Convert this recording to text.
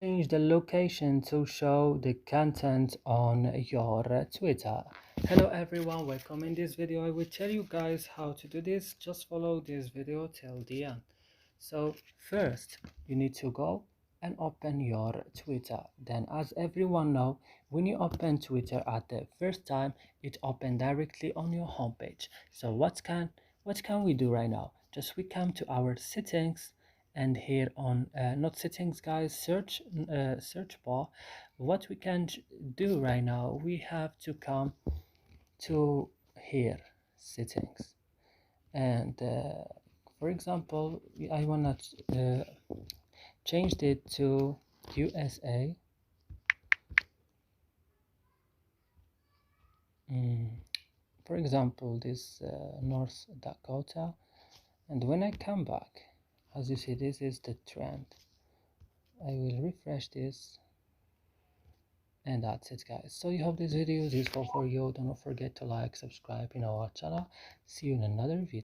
Change the location to show the content on your Twitter. Hello everyone, welcome. In this video I will tell you guys how to do this. Just follow this video till the end. So first you need to go and open your Twitter. Then, as everyone know, when you open Twitter at the first time, it open directly on your homepage. So what can we do right now? Just we come to our settings, and here on not settings guys, search bar. What we can do right now, we have to come to here, settings, and for example, I wanna change it to USA. For example, this North Dakota. And when I come back, as you see, this is the trend. I will refresh this, and that's it guys. So you hope this video is useful for you. Don't forget to like, subscribe in our channel. See you in another video.